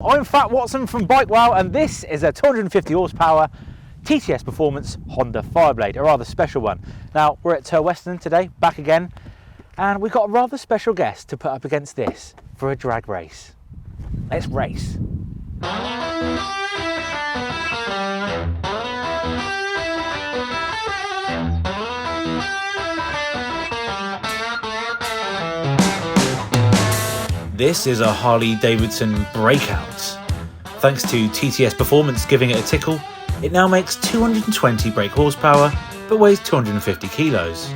I'm Fat Watson from Bike Wow, and this is a 250 horsepower TTS Performance Honda Fireblade, a rather special one. Now, we're at Tur Western today, back again, and we've got a rather special guest to put up against this for a drag race. Let's race. This is a Harley Davidson Breakout. Thanks to TTS Performance giving it a tickle, it now makes 220 brake horsepower but weighs 250 kilos.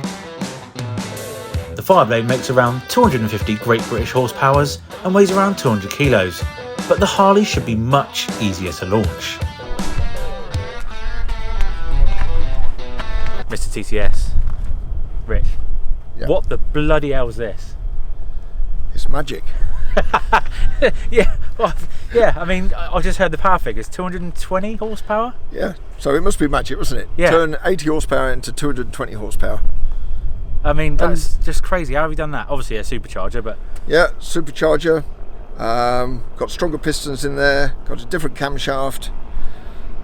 The Fireblade makes around 250 Great British horsepowers and weighs around 200 kilos, but the Harley should be much easier to launch. Mr. TTS, Rich, Yeah. What the bloody hell is this? It's magic. Yeah, well, yeah, I mean, I just heard the power figures, 220 horsepower? Yeah, so it must be magic, wasn't it? Yeah. Turn 80 horsepower into 220 horsepower. I mean, that's just crazy. How have you done that? Obviously a supercharger, but... Yeah, supercharger, got stronger pistons in there, got a different camshaft,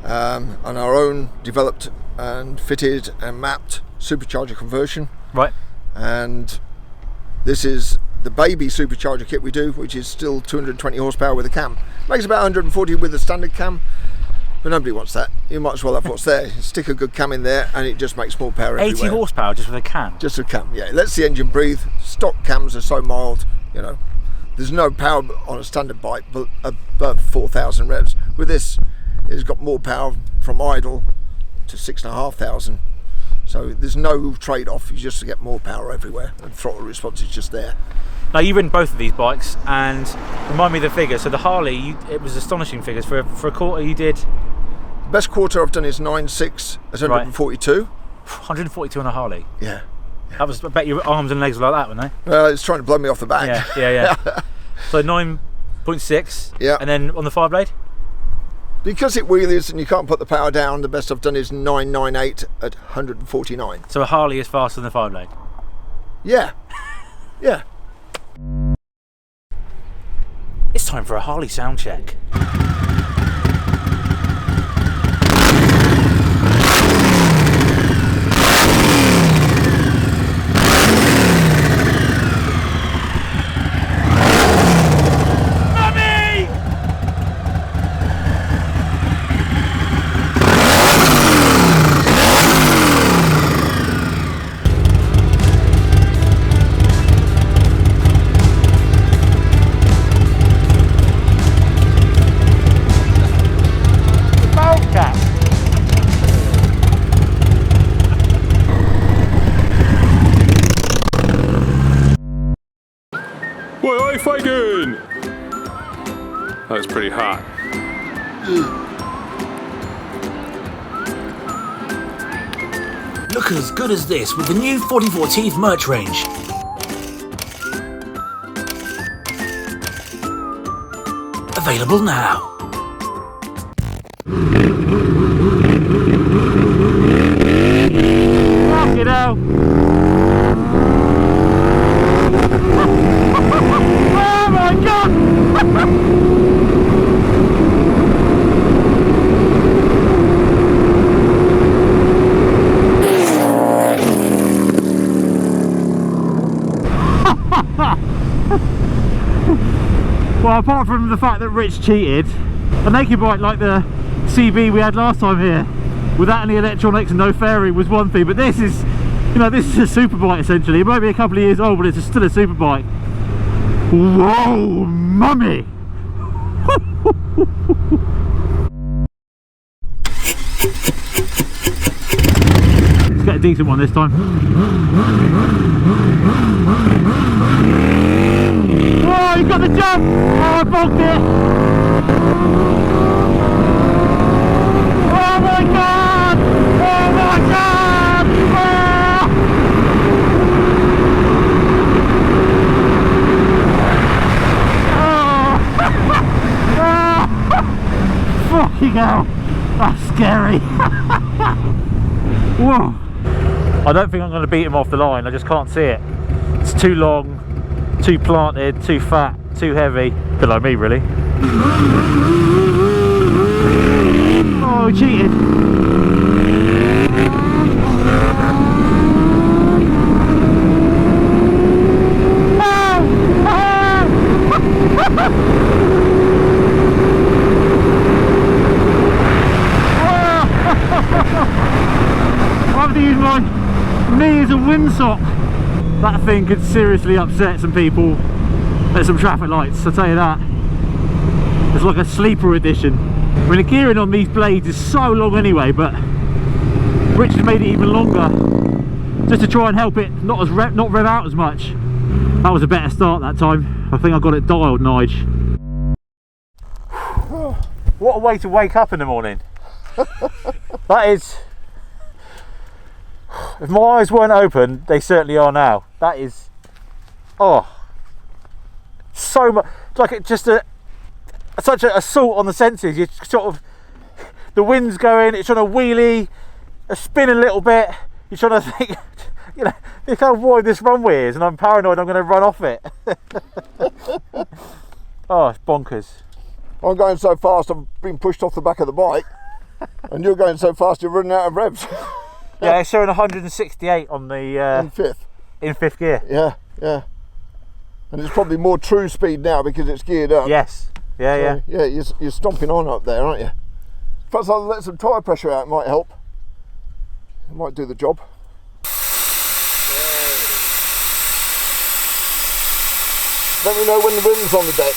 on our own developed and fitted and mapped supercharger conversion. Right. And this is the baby supercharger kit we do, which is still 220 horsepower with a cam. Makes about 140 with a standard cam, but nobody wants that. You might as well have what's there. Stick a good cam in there and it just makes more power 80 everywhere. horsepower just with a cam? Just a cam, yeah. It lets the engine breathe. Stock cams are so mild, you know. There's no power on a standard bike but above 4,000 revs. With this, it's got more power from idle to 6,500. So there's no trade-off. You just get more power everywhere, and throttle response is just there. Now, you've ridden both of these bikes, and remind me of the figures. So the Harley, it was astonishing figures. For a quarter, you did... Best quarter I've done is 9.6 at 142. 142 on a Harley? Yeah. That was, I bet your arms and legs were like that, weren't they? Well, it's trying to blow me off the back. Yeah. So 9.6, Yeah. And then on the Fireblade? Because it wheelies and you can't put the power down, the best I've done is 9.98 at 149. So a Harley is faster than the Fireblade? Yeah. Yeah. It's time for a Harley sound check. Oi, Fagan! That's pretty hot. Look as good as this with the new 44 teeth merch range. Available now. Fuck it out. Oh my god! Well, apart from the fact that Rich cheated, a naked bike like the CB we had last time here, without any electronics and no fairing, was one thing, but this is, you know, this is a super bike essentially. It might be a couple of years old, but it's still a super bike. Whoa, mummy! Let's get a decent one this time. Oh, you got the jump! Oh, I bogged it! Oh my god! Oh my god! Oh! Fucking hell! That's scary! Whoa! I don't think I'm going to beat him off the line, I just can't see it. It's too long, too planted, too fat, too heavy. Below me, really. we cheated. I have to use my knee as a windsock. That thing could seriously upset some people at some traffic lights, I'll tell you that. It's like a sleeper edition. I mean, the gearing on these blades is so long anyway, but Richard made it even longer just to try and help it not rev out as much. That was a better start that time. I think I got it dialed, Nige. What a way to wake up in the morning. That is... If my eyes weren't open, they certainly are now. That is... Oh. So much... Like it just such an assault on the senses. You're sort of... The wind's going, it's trying to wheelie, spin a little bit. You're trying to think... You know, look how wide this runway is, and I'm paranoid I'm going to run off it. Oh, it's bonkers. I'm going so fast I've been pushed off the back of the bike, and you're going so fast you're running out of revs. Yeah, it's showing 168 on the... in fifth gear. Yeah, yeah. And it's probably more true speed now because it's geared up. Yes, yeah, so, yeah. You're stomping on up there, aren't you? Perhaps I'll let some tyre pressure out, it might help. It might do the job. Let me know when the wind's on the deck.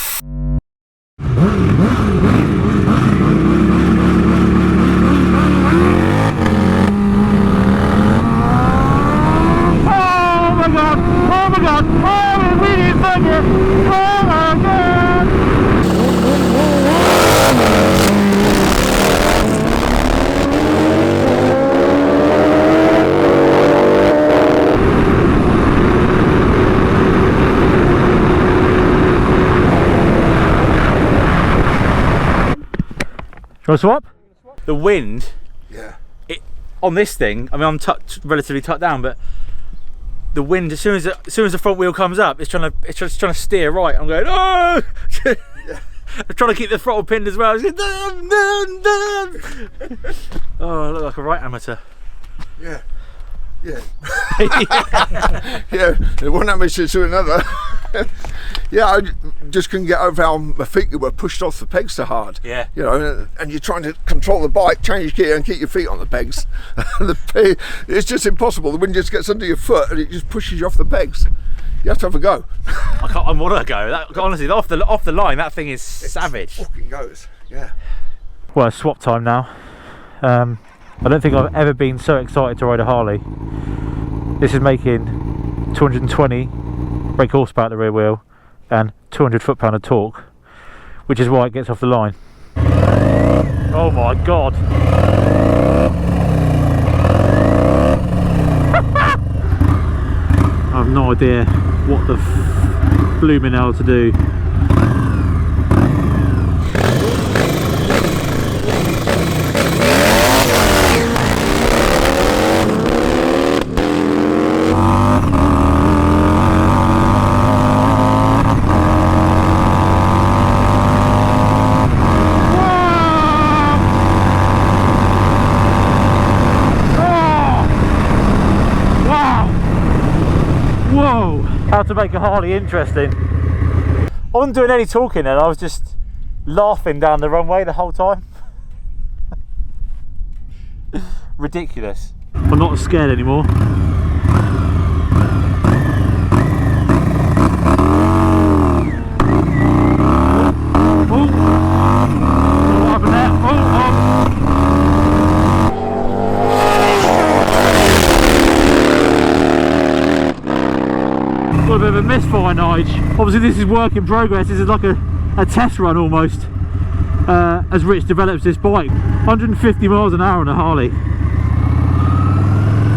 Oh my god! Oh my god! Oh, we need bucket! Oh my god! Shall I swap? The wind, Yeah. On this thing, I mean, I'm relatively tucked down, but the wind, as soon as the front wheel comes up, it's trying to steer right. I'm going, oh! I'm trying to keep the throttle pinned as well. Going, dun, dun, dun. Oh, I look like a right amateur. Yeah. Yeah. Yeah, one amateur to another. Yeah, I just couldn't get over how my feet were pushed off the pegs so hard. Yeah. You know, and you're trying to control the bike, change gear and keep your feet on the pegs. It's just impossible. The wind just gets under your foot and it just pushes you off the pegs. You have to have a go. I want to go. Honestly, off the line, that thing is savage. It fucking goes, yeah. Well, it's swap time now. I don't think I've ever been so excited to ride a Harley. This is making 220 brake horsepower at the rear wheel and 200 foot-pound of torque, which is why it gets off the line. Oh my god! I have no idea what the blooming hell to do. How to make a Harley interesting. I wasn't doing any talking then, I was just laughing down the runway the whole time. Ridiculous. I'm not scared anymore. Got a bit of a misfire, Nige. Obviously this is work in progress. This is like a test run almost, as Rich develops this bike. 150 miles an hour on a Harley.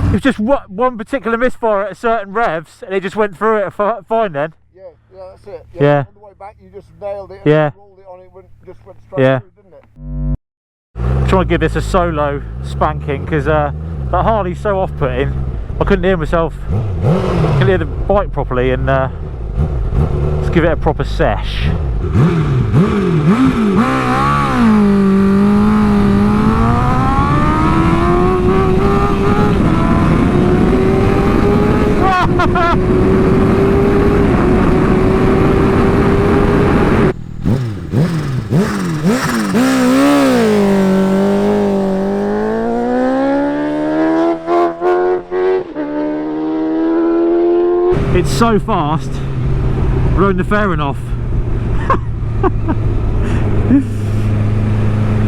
It was just one particular misfire at certain revs and it just went through it fine then. Yeah, that's it. Yeah. On the way back you just nailed it and yeah. rolled it on it, just went straight through, didn't it? Try and give this a solo spanking because that Harley's so off-putting. I couldn't hear myself, couldn't hear the bike properly, and let's give it a proper sesh. It's so fast, blowing the fairing off.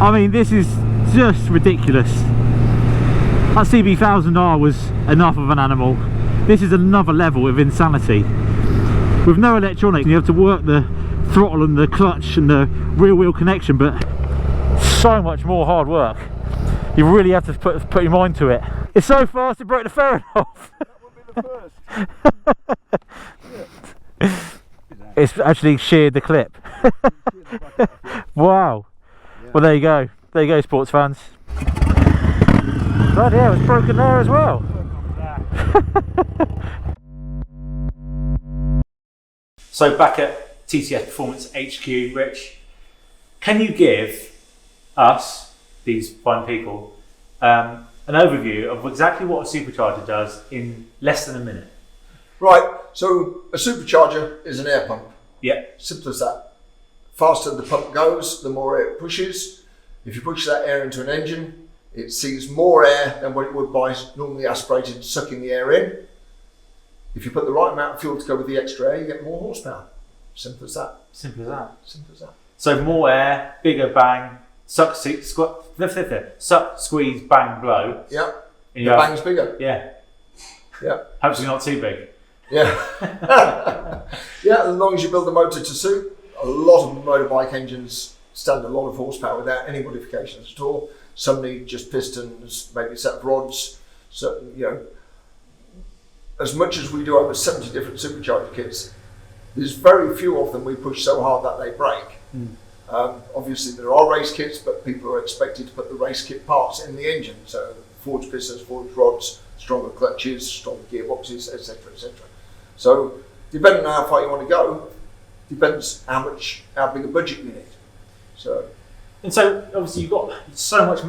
I mean, this is just ridiculous. That CB1000R was enough of an animal. This is another level of insanity. With no electronics, you have to work the throttle and the clutch and the rear wheel connection, but so much more hard work. You really have to put your mind to it. It's so fast it broke the fairing off. That would be the first. It's actually sheared the clip. Wow. Yeah. Well, there you go. There you go, sports fans. Bloody hell, it's broken there as well. So back at TTS Performance HQ, Rich, can you give us, these fine people, an overview of exactly what a supercharger does in less than a minute? Right, so a supercharger is an air pump. Yeah. Simple as that. Faster the pump goes, the more air it pushes. If you push that air into an engine, it sees more air than what it would by normally aspirated, sucking the air in. If you put the right amount of fuel to go with the extra air, you get more horsepower. Simple as that. Simple as that. Simple as that. So more air, bigger bang, suck, squeeze, bang, blow. Yeah. And The bang's bigger. Yeah. Yeah. Hopefully not too big. Yeah. Yeah, as long as you build the motor to suit. A lot of motorbike engines stand a lot of horsepower without any modifications at all. Some need just pistons, maybe a set of rods. So, you know, as much as we do over 70 different supercharger kits, there's very few of them we push so hard that they break. Obviously there are race kits, but people are expected to put the race kit parts in the engine. So forged pistons, forged rods, stronger clutches, stronger gearboxes, etc., etc. So depending on how far you want to go, depends how big a budget you need. So obviously you've got so much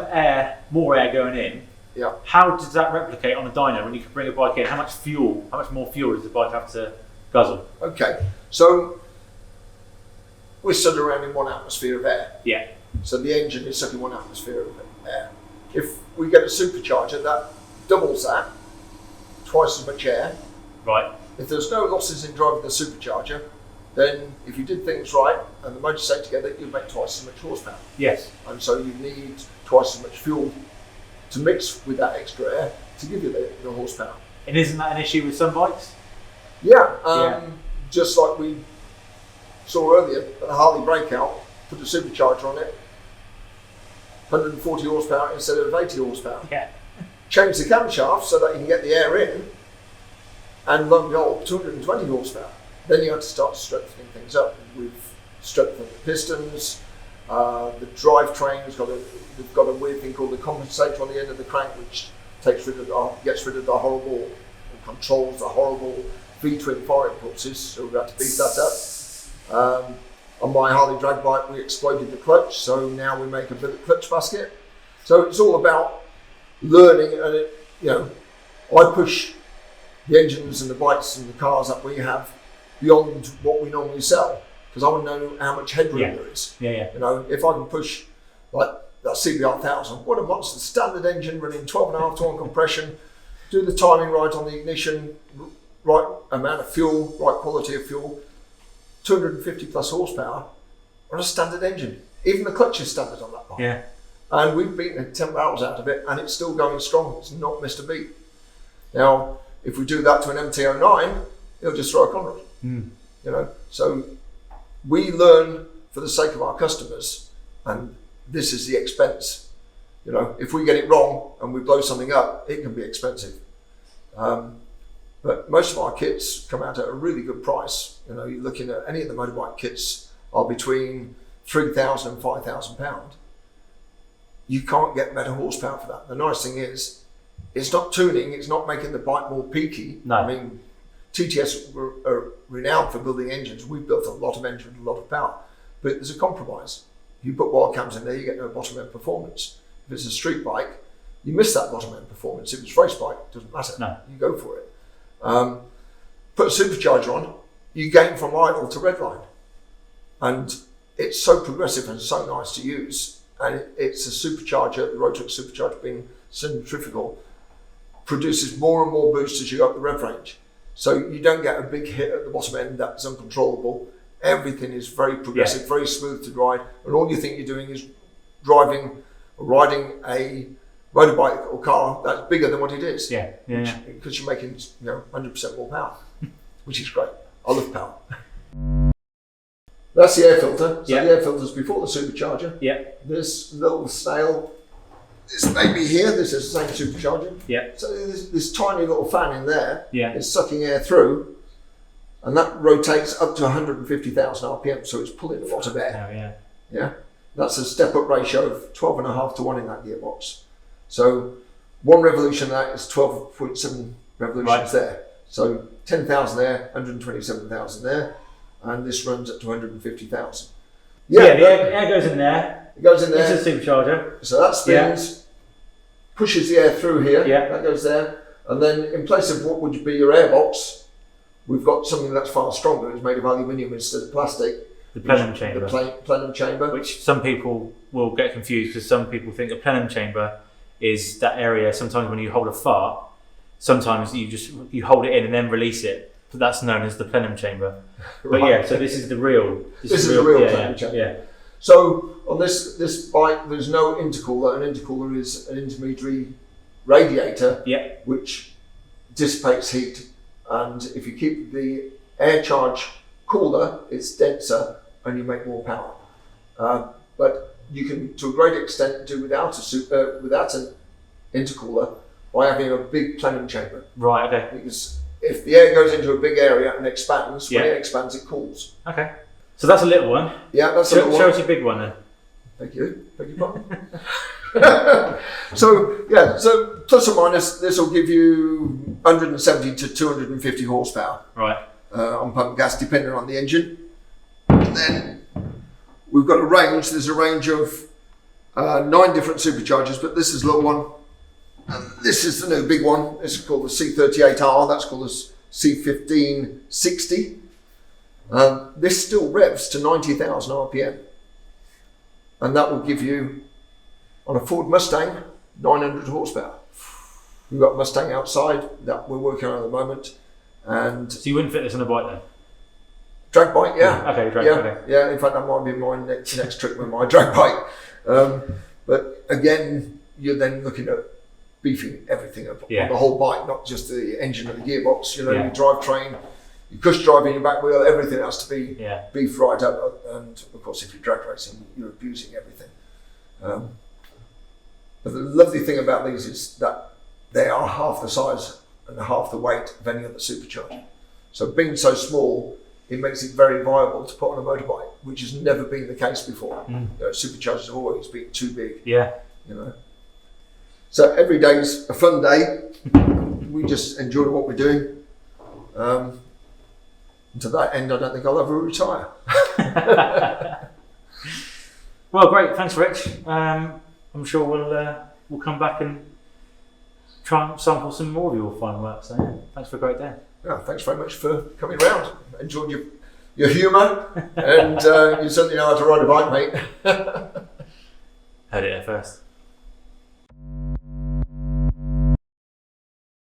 more air going in. yeah. How does that replicate on a dyno when you can bring a bike in? How much more fuel does the bike have to guzzle? Okay, so we're stood around in 1 atmosphere of air. Yeah. So the engine is sucking 1 atmosphere of air. If we get a supercharger, that doubles that, twice as much air. Right. If there's no losses in driving the supercharger, then if you did things right and the motors stayed together, you'd make twice as much horsepower. Yes. And so you need twice as much fuel to mix with that extra air to give you the horsepower. And isn't that an issue with some bikes? Yeah, just like we saw earlier, the Harley Breakout, put a supercharger on it, 140 horsepower instead of 80 horsepower. Yeah. Change the camshaft so that you can get the air in, and lo and behold, 220 horsepower. Then you have to start strengthening things up. We've strengthened the pistons, the drivetrain's they've got a weird thing called the compensator on the end of the crank, which gets rid of the horrible, controls the horrible V-twin fire impulses, so we've had to beef that up. On my Harley drag bike, we exploded the clutch, so now we make a billet clutch basket. So it's all about learning, and I push the engines and the bikes and the cars that we have beyond what we normally sell, because I want to know how much headroom there is. Yeah. If I can push like that CBR1000, what a monster, standard engine running 12.5 to 1 compression, do the timing right on the ignition, right amount of fuel, right quality of fuel, 250 plus horsepower on a standard engine. Even the clutch is standard on that bike. Yeah. And we've beaten 10 barrels out of it, and it's still going strong. It's not missed a beat. Now, if we do that to an MT-09, it'll just throw a conrod. So we learn for the sake of our customers, and this is the expense. If we get it wrong and we blow something up, it can be expensive. But most of our kits come out at a really good price. You're looking at any of the motorbike kits are between £3,000 and £5,000. You can't get better horsepower for that. The nice thing is, it's not tuning, it's not making the bike more peaky. No. I mean, TTS are renowned for building engines. We've built a lot of engine, a lot of power, but there's a compromise. You put wire cams in there, you get no bottom end performance. If it's a street bike, you miss that bottom end performance. If it's race bike, it doesn't matter. No. You go for it. Put a supercharger on, you gain from idle to redline. And it's so progressive and so nice to use. And it's a supercharger, the Rotork supercharger being centrifugal, produces more and more boost as you go up the rev range. So you don't get a big hit at the bottom end that's uncontrollable. Everything is very progressive, very smooth to ride, and all you think you're doing is driving or riding a motorbike or car that's bigger than what it is. Because you're making 100% more power, which is great. I love power. That's the air filter. So the air filter's before the supercharger. This little snail, this baby here, this is the same supercharger. So this tiny little fan in there is sucking air through, and that rotates up to 150,000 RPM, so it's pulling a lot of air. That's a step-up ratio of 12.5 to 1 in that gearbox. So one revolution of that is 12.7 revolutions there. So 10,000 there, 127,000 there, and this runs up to 150,000. The air goes in there. It goes in there. It's a supercharger. So that spins, pushes the air through here. That goes there, and then in place of what would be your airbox, we've got something that's far stronger. It's made of aluminium instead of plastic. The plenum chamber. The plenum chamber. Which some people will get confused, because some people think a plenum chamber is that area. Sometimes when you hold a fart, sometimes you hold it in and then release it. But that's known as the plenum chamber. But so this is the real. This is the real plenum chamber. So on this bike, there's no intercooler. An intercooler is an intermediary radiator, which dissipates heat. And if you keep the air charge cooler, it's denser and you make more power. But you can, to a great extent, do without an intercooler by having a big plenum chamber. Right. Okay. Because if the air goes into a big area and expands, when it expands, it cools. Okay. So that's a little one. Yeah, that's a little one. Show us your big one then. Thank you. Thank you, Bob. So plus or minus, this will give you 170 to 250 horsepower. Right. On pump gas, depending on the engine. And then we've got a range. There's a range of 9 different superchargers, but this is a little one. And this is the new big one. This is called the C38R. That's called the C1560. This still revs to 90,000 RPM. And that will give you, on a Ford Mustang, 900 horsepower. We've got a Mustang outside that we're working on at the moment. And so you wouldn't fit this on a bike then? Drag bike, Okay, bike. Yeah, in fact, that might be my next trip with my drag bike. But again, you're then looking at beefing everything up on the whole bike, not just the engine and the gearbox. Your drivetrain, your cush driving, your back wheel, everything has to be beefed right up. And of course, if you're drag racing, you're abusing everything. But the lovely thing about these is that they are half the size and half the weight of any other supercharger. So being so small, it makes it very viable to put on a motorbike, which has never been the case before. Superchargers have always been too big. So every day's a fun day. We just enjoy what we're doing. And to that end, I don't think I'll ever retire. Well, great. Thanks, Rich. I'm sure we'll come back and try and sample some more of your fine work. So thanks for a great day. Yeah, thanks very much for coming round. Enjoyed your humour, and you certainly know how to ride a bike, mate. Heard it there first.